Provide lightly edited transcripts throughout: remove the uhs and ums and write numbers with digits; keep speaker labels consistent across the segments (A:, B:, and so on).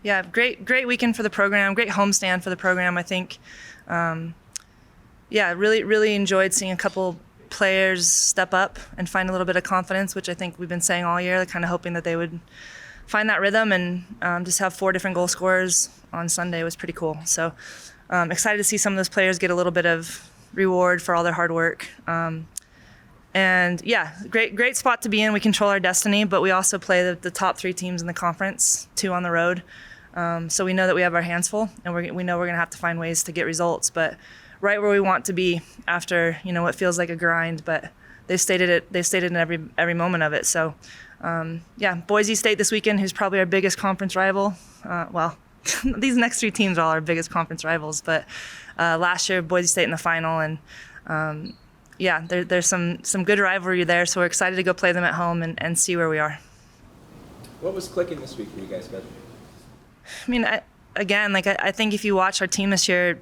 A: Yeah, great weekend for the program, great homestand for the program, I think. Really enjoyed seeing a couple players step up and find a little bit of confidence, which I think we've been saying all year, kind of hoping that they would find that rhythm, and just have 4 different goal scorers on Sunday was pretty cool. So excited to see some of those players get a little bit of reward for all their hard work. And yeah, great spot to be in. We control our destiny, but we also play the top 3 teams in the conference, 2 on the road. So we know that we have our hands full, and we know we're going to have to find ways to get results, but right where we want to be after, what feels like a grind, but they've stated in every moment of it. So Boise State this weekend, who's probably our biggest conference rival. These next 3 teams are all our biggest conference rivals, but last year Boise State in the final, and there's some good rivalry there, so we're excited to go play them at home and see where we are.
B: What was clicking this week for you guys, Coach?
A: I think if you watch our team this year,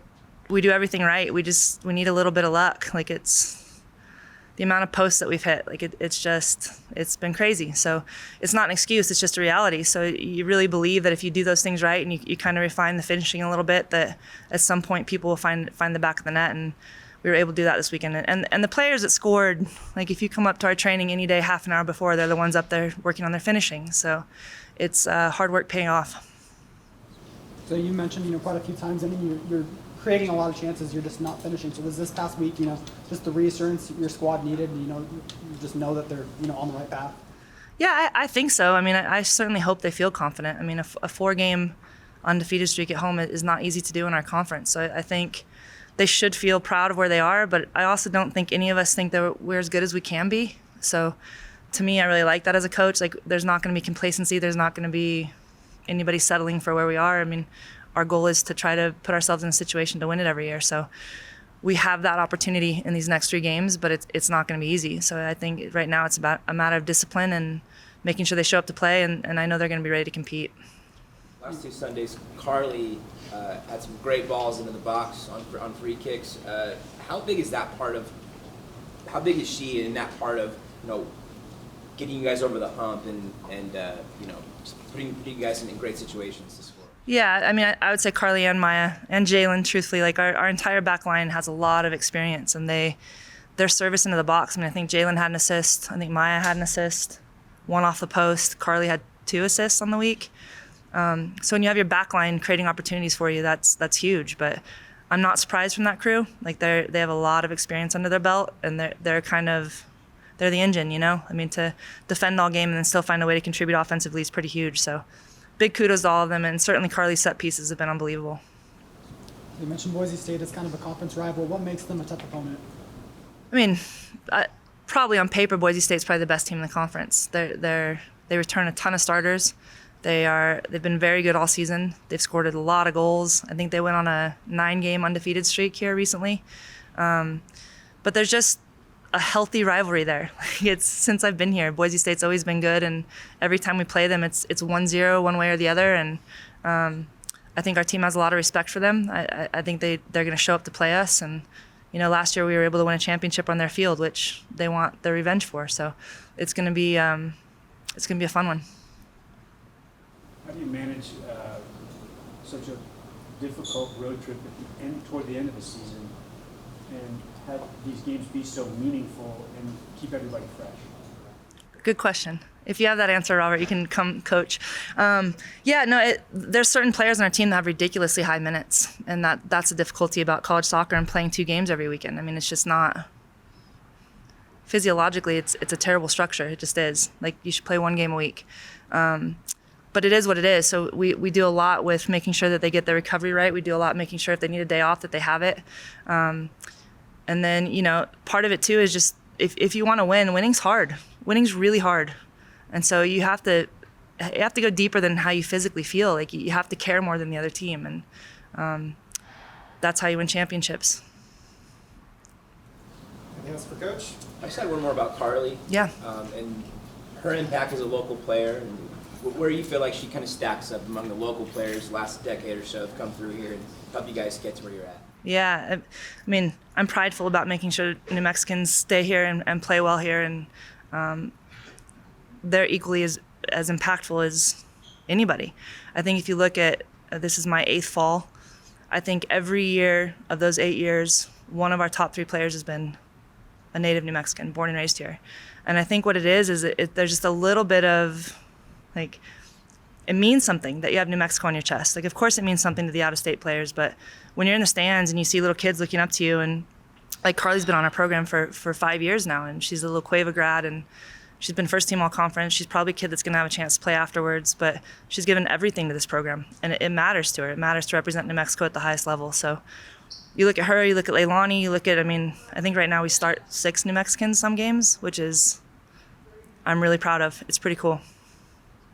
A: we do everything right. We need a little bit of luck. It's the amount of posts that we've hit. It's been crazy. So it's not an excuse, it's just a reality. So you really believe that if you do those things right and you kind of refine the finishing a little bit, that at some point people will find the back of the net, and we were able to do that this weekend. And the players that scored, if you come up to our training any day half an hour before, they're the ones up there working on their finishing. So it's hard work paying off.
C: So you mentioned, quite a few times, you're creating a lot of chances, you're just not finishing. So was this past week, just the reassurance your squad needed, you just know that they're, on the right path?
A: Yeah, I think so. I certainly hope they feel confident. A 4-game undefeated streak at home is not easy to do in our conference. So I think they should feel proud of where they are, but I also don't think any of us think that we're as good as we can be. So to me, I really like that as a coach. There's not going to be complacency. There's not going to be anybody settling for where we are. Our goal is to try to put ourselves in a situation to win it every year. So we have that opportunity in these next 3 games, but it's not going to be easy. So I think right now it's about a matter of discipline and making sure they show up to play, and I know they're going to be ready to compete.
B: Last 2 Sundays, Carly had some great balls into the box on free kicks. How big is she in that part of, getting you guys over the hump and putting you guys in great situations to score?
A: Yeah, I would say Carly and Maya and Jalen, truthfully, our entire back line has a lot of experience, and their service into the box. I think Jalen had an assist. I think Maya had an assist, 1 off the post. Carly had 2 assists on the week. So when you have your back line creating opportunities for you, that's huge. But I'm not surprised from that crew. They have a lot of experience under their belt, and they're the engine, to defend all game and then still find a way to contribute offensively is pretty huge. So big kudos to all of them, and certainly Carly's set pieces have been unbelievable.
C: You mentioned Boise State as kind of a conference rival. What makes them a tough opponent?
A: Probably on paper, Boise State's probably the best team in the conference. They return a ton of starters. They've been very good all season. They've scored a lot of goals. I think they went on a 9-game undefeated streak here recently. But there's just a healthy rivalry there. Since I've been here, Boise State's always been good, and every time we play them, it's 1-0 one way or the other. And I think our team has a lot of respect for them. I think they're going to show up to play us. And last year we were able to win a championship on their field, which they want their revenge for. So it's going to be a fun one.
D: How do you manage such a difficult road trip toward the end of the season, and have these games be so meaningful and keep everybody fresh?
A: Good question. If you have that answer, Robert, you can come coach. There's certain players on our team that have ridiculously high minutes, and that's the difficulty about college soccer and playing 2 games every weekend. It's just not physiologically. It's a terrible structure. It just is. You should play 1 game a week. But it is what it is. So we do a lot with making sure that they get their recovery right. We do a lot making sure if they need a day off that they have it. And then, part of it too is just if you want to win, winning's hard. Winning's really hard. And so you have to go deeper than how you physically feel. You have to care more than the other team. And that's how you win championships.
E: Anything else for Coach?
B: I just had one more about Carly.
A: Yeah.
B: And her impact as a local player, and where you feel like she kind of stacks up among the local players last decade or so have come through here and helped you guys get to where you're at.
A: Yeah, I'm prideful about making sure New Mexicans stay here and play well here, and they're equally as impactful anybody. I think if you look at this is my 8th fall. I think every year of those 8 years, one of our top 3 players has been a native New Mexican, born and raised here. And I think what it is there's just a little bit of, like, it means something that you have New Mexico on your chest. Like, of course it means something to the out-of-state players, but when you're in the stands and you see little kids looking up to you, and like Carly's been on our program for 5 years now, and she's a little Cueva grad, and she's been first team all conference. She's probably a kid that's going to have a chance to play afterwards, but she's given everything to this program, and it matters to her. It matters to represent New Mexico at the highest level. So you look at her, you look at Leilani, you look at, I think right now we start 6 New Mexicans some games, which is, I'm really proud of. It's pretty cool.